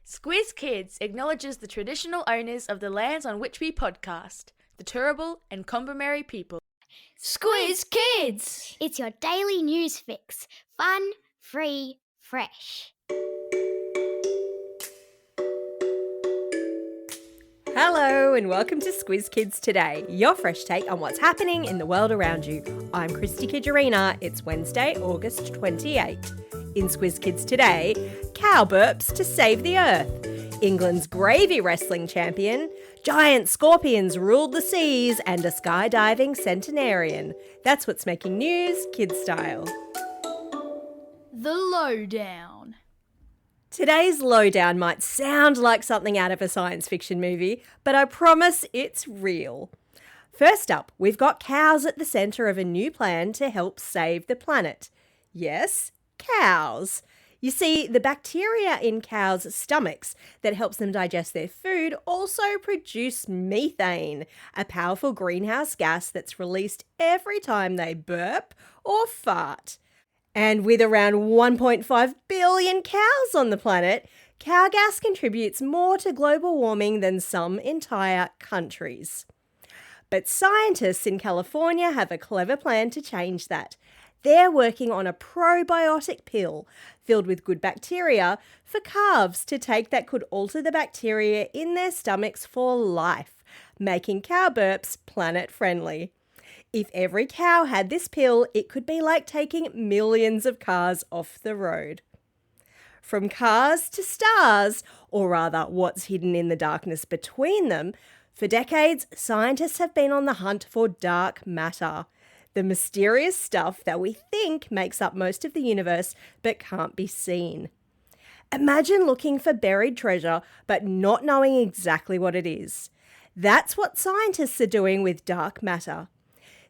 Squiz Kids acknowledges the traditional owners of the lands on which we podcast, the Turrbal and Kombumerri people. Squiz Kids! It's your daily news fix. Fun, free, fresh. Hello and welcome to Squiz Kids Today, your fresh take on what's happening in the world around you. I'm Christy Kijarina. It's Wednesday, August 28. In Squiz Kids Today, cow burps to save the earth, England's gravy wrestling champion, giant scorpions ruled the seas, and a skydiving centenarian. That's what's making news, kid style. The Lowdown. Today's lowdown might sound like something out of a science fiction movie, but I promise it's real. First up, we've got cows at the centre of a new plan to help save the planet. Yes, cows. You see, the bacteria in cows' stomachs that helps them digest their food also produce methane, a powerful greenhouse gas that's released every time they burp or fart. And with around 1.5 billion cows on the planet, cow gas contributes more to global warming than some entire countries. But scientists in California have a clever plan to change that. They're working on a probiotic pill filled with good bacteria for calves to take that could alter the bacteria in their stomachs for life, making cow burps planet-friendly. If every cow had this pill, it could be like taking millions of cars off the road. From cars to stars, or rather what's hidden in the darkness between them, for decades, scientists have been on the hunt for dark matter, the mysterious stuff that we think makes up most of the universe but can't be seen. Imagine looking for buried treasure but not knowing exactly what it is. That's what scientists are doing with dark matter.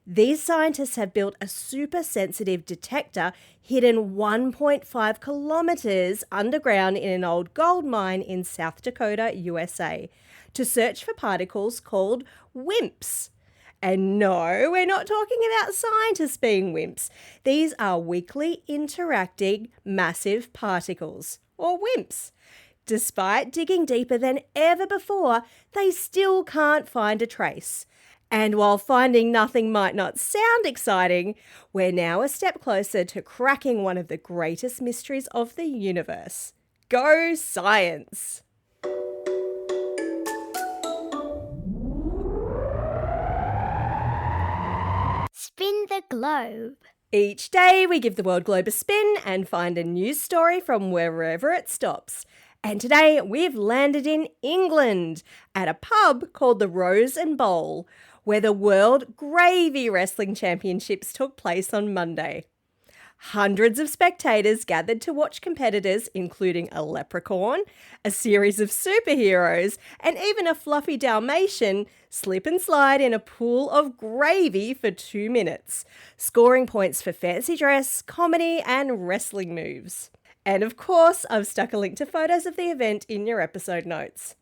These scientists have built a super sensitive detector hidden 1.5 kilometres underground in an old gold mine in South Dakota, USA, to search for particles called WIMPs. And no, we're not talking about scientists being wimps. These are weakly interacting massive particles, or WIMPs. Despite digging deeper than ever before, they still can't find a trace. And while finding nothing might not sound exciting, we're now a step closer to cracking one of the greatest mysteries of the universe. Go science! Spin the globe. Each day we give the world globe a spin and find a news story from wherever it stops. And today we've landed in England at a pub called the Rose and Bowl, where the World Gravy Wrestling Championships took place on Monday. Hundreds of spectators gathered to watch competitors, including a leprechaun, a series of superheroes, and even a fluffy Dalmatian slip and slide in a pool of gravy for 2 minutes, scoring points for fancy dress, comedy, and wrestling moves. And of course, I've stuck a link to photos of the event in your episode notes.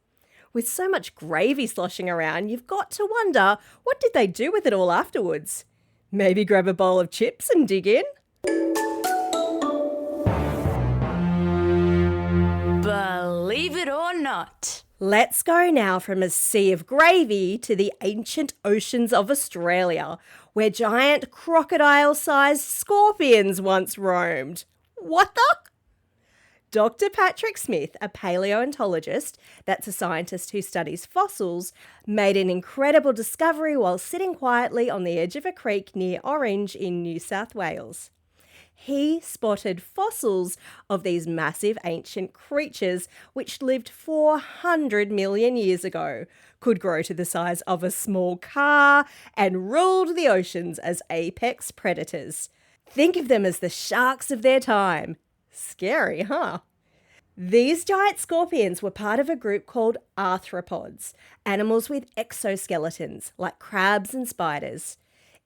With so much gravy sloshing around, you've got to wonder, what did they do with it all afterwards? Maybe grab a bowl of chips and dig in? Believe it or not. Let's go now from a sea of gravy to the ancient oceans of Australia, where giant crocodile-sized scorpions once roamed. What the? Dr. Patrick Smith, a paleontologist, that's a scientist who studies fossils, made an incredible discovery while sitting quietly on the edge of a creek near Orange in New South Wales. He spotted fossils of these massive ancient creatures which lived 400 million years ago, could grow to the size of a small car, and ruled the oceans as apex predators. Think of them as the sharks of their time. Scary, huh? These giant scorpions were part of a group called arthropods, animals with exoskeletons like crabs and spiders.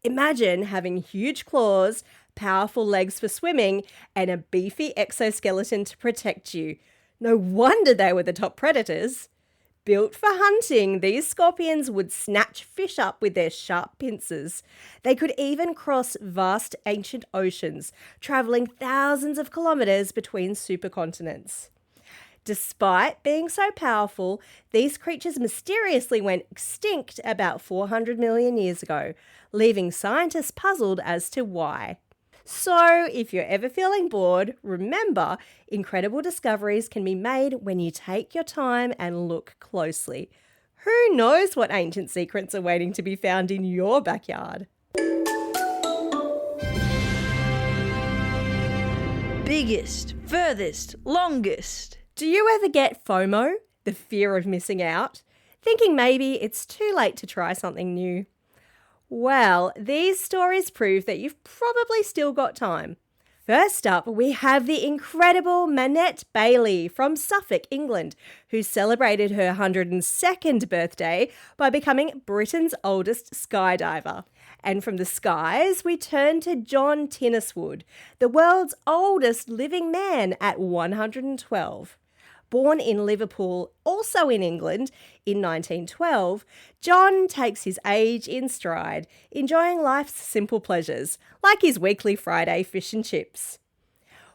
Imagine having huge claws, powerful legs for swimming, and a beefy exoskeleton to protect you. No wonder they were the top predators. Built for hunting, these scorpions would snatch fish up with their sharp pincers. They could even cross vast ancient oceans, travelling thousands of kilometres between supercontinents. Despite being so powerful, these creatures mysteriously went extinct about 400 million years ago, leaving scientists puzzled as to why. So, if you're ever feeling bored, remember, incredible discoveries can be made when you take your time and look closely. Who knows what ancient secrets are waiting to be found in your backyard? Biggest, furthest, longest. Do you ever get FOMO, the fear of missing out? Thinking maybe it's too late to try something new? Well, these stories prove that you've probably still got time. First up, we have the incredible Manette Baillie from Suffolk, England, who celebrated her 102nd birthday by becoming Britain's oldest skydiver. And from the skies, we turn to John Tinniswood, the world's oldest living man at 112. Born in Liverpool, also in England, in 1912, John takes his age in stride, enjoying life's simple pleasures, like his weekly Friday fish and chips.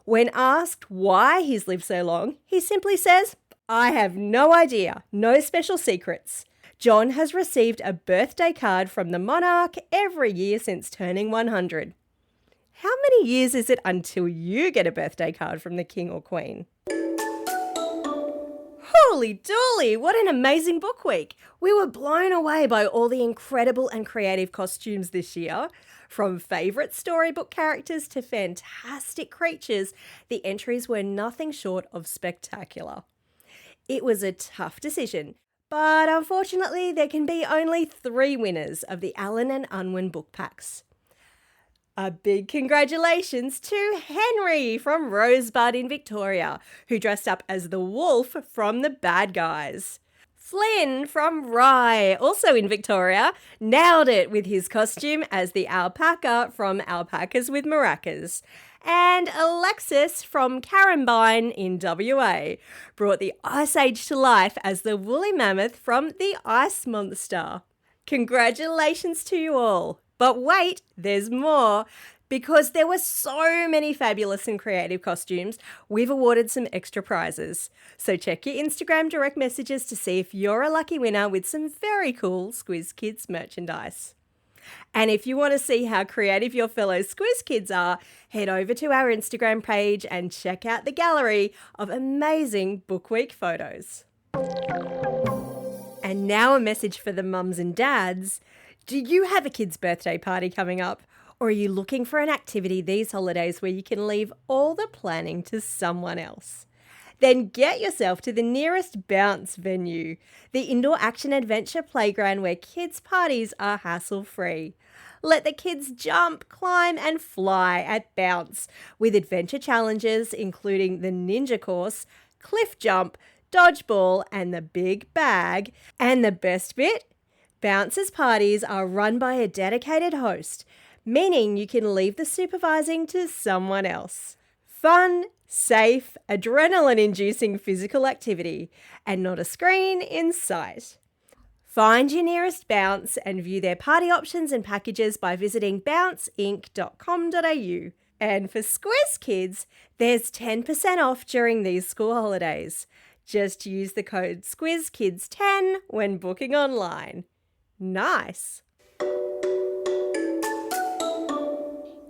When asked why he's lived so long, he simply says, "I have no idea, no special secrets." John has received a birthday card from the monarch every year since turning 100. How many years is it until you get a birthday card from the King or Queen? Holy dooly, what an amazing book week. We were blown away by all the incredible and creative costumes this year. From favourite storybook characters to fantastic creatures, the entries were nothing short of spectacular. It was a tough decision, but unfortunately there can be only 3 winners of the Allen and Unwin book packs. A big congratulations to Henry from Rosebud in Victoria, who dressed up as the wolf from The Bad Guys. Flynn from Rye, also in Victoria, nailed it with his costume as the alpaca from Alpacas with Maracas. And Alexis from Carambine in WA brought the Ice Age to life as the woolly mammoth from The Ice Monster. Congratulations to you all. But wait, there's more. Because there were so many fabulous and creative costumes, we've awarded some extra prizes. So check your Instagram direct messages to see if you're a lucky winner with some very cool Squiz Kids merchandise. And if you want to see how creative your fellow Squiz Kids are, head over to our Instagram page and check out the gallery of amazing Book Week photos. And now a message for the mums and dads. Do you have a kid's birthday party coming up? Or are you looking for an activity these holidays where you can leave all the planning to someone else? Then get yourself to the nearest bounce venue, the indoor action adventure playground where kids' parties are hassle-free. Let the kids jump, climb and fly at Bounce with adventure challenges including the ninja course, cliff jump, dodgeball and the big bag. And the best bit? Bounce's parties are run by a dedicated host, meaning you can leave the supervising to someone else. Fun, safe, adrenaline-inducing physical activity, and not a screen in sight. Find your nearest Bounce and view their party options and packages by visiting bounceinc.com.au. And for Squiz Kids, there's 10% off during these school holidays. Just use the code SquizKids10 when booking online. Nice!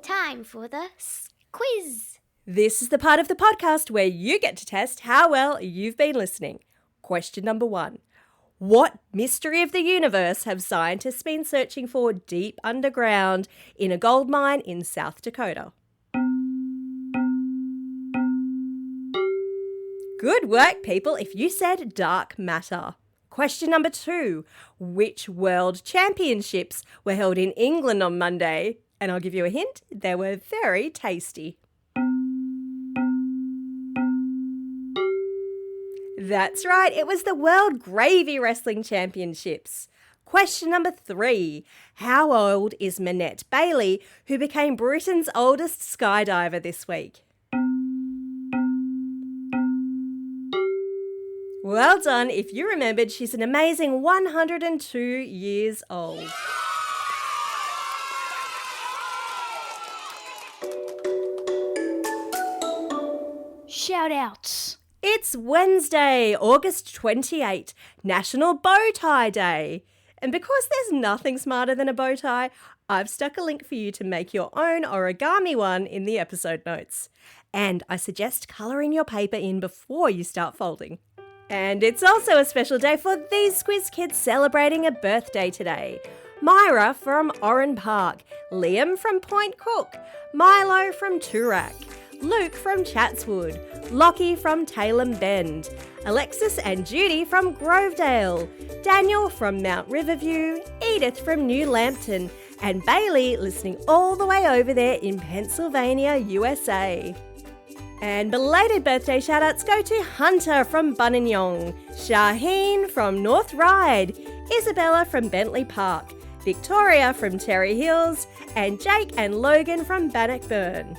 Time for the quiz. This is the part of the podcast where you get to test how well you've been listening. Question number 1. What mystery of the universe have scientists been searching for deep underground in a gold mine in South Dakota? Good work, people, if you said dark matter. Question number 2. Which world championships were held in England on Monday? And I'll give you a hint, they were very tasty. That's right, it was the World Gravy Wrestling Championships. Question number 3. How old is Manette Baillie, who became Britain's oldest skydiver this week? Well done. If you remembered, she's an amazing 102 years old. Shout outs. It's Wednesday, August 28, National Bow Tie Day. And because there's nothing smarter than a bow tie, I've stuck a link for you to make your own origami one in the episode notes. And I suggest colouring your paper in before you start folding. And it's also a special day for these Squiz kids celebrating a birthday today. Myra from Oran Park, Liam from Point Cook, Milo from Toorak, Luke from Chatswood, Lockie from Tailem Bend, Alexis and Judy from Grovedale, Daniel from Mount Riverview, Edith from New Lambton, and Bailey listening all the way over there in Pennsylvania, USA. And belated birthday shout-outs go to Hunter from Buninyong, Shaheen from North Ryde, Isabella from Bentley Park, Victoria from Terry Hills, and Jake and Logan from Bannockburn.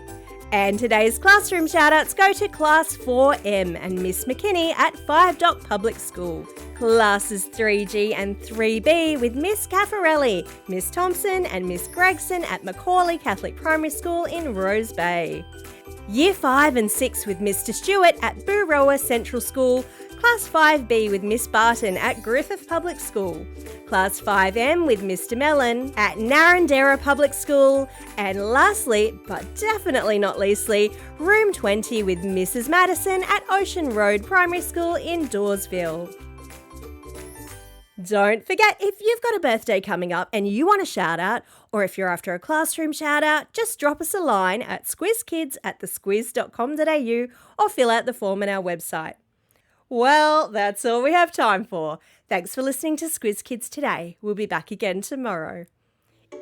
And today's classroom shout-outs go to Class 4M and Miss McKinney at 5 Dock Public School. Classes 3G and 3B with Miss Caffarelli, Miss Thompson and Miss Gregson at Macaulay Catholic Primary School in Rose Bay. Year 5 and 6 with Mr Stewart at Boorowa Central School. Class 5B with Miss Barton at Griffith Public School. Class 5M with Mr Mellon at Narrandera Public School. And lastly, but definitely not leastly, Room 20 with Mrs Madison at Ocean Road Primary School in Dawesville. Don't forget, if you've got a birthday coming up and you want a shout out, or if you're after a classroom shout out, just drop us a line at squizkids@thesquiz.com.au or fill out the form on our website. Well, that's all we have time for. Thanks for listening to Squiz Kids today. We'll be back again tomorrow.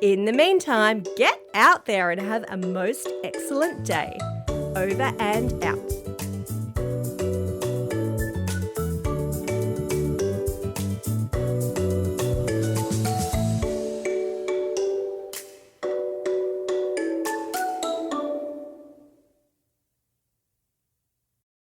In the meantime, get out there and have a most excellent day. Over and out.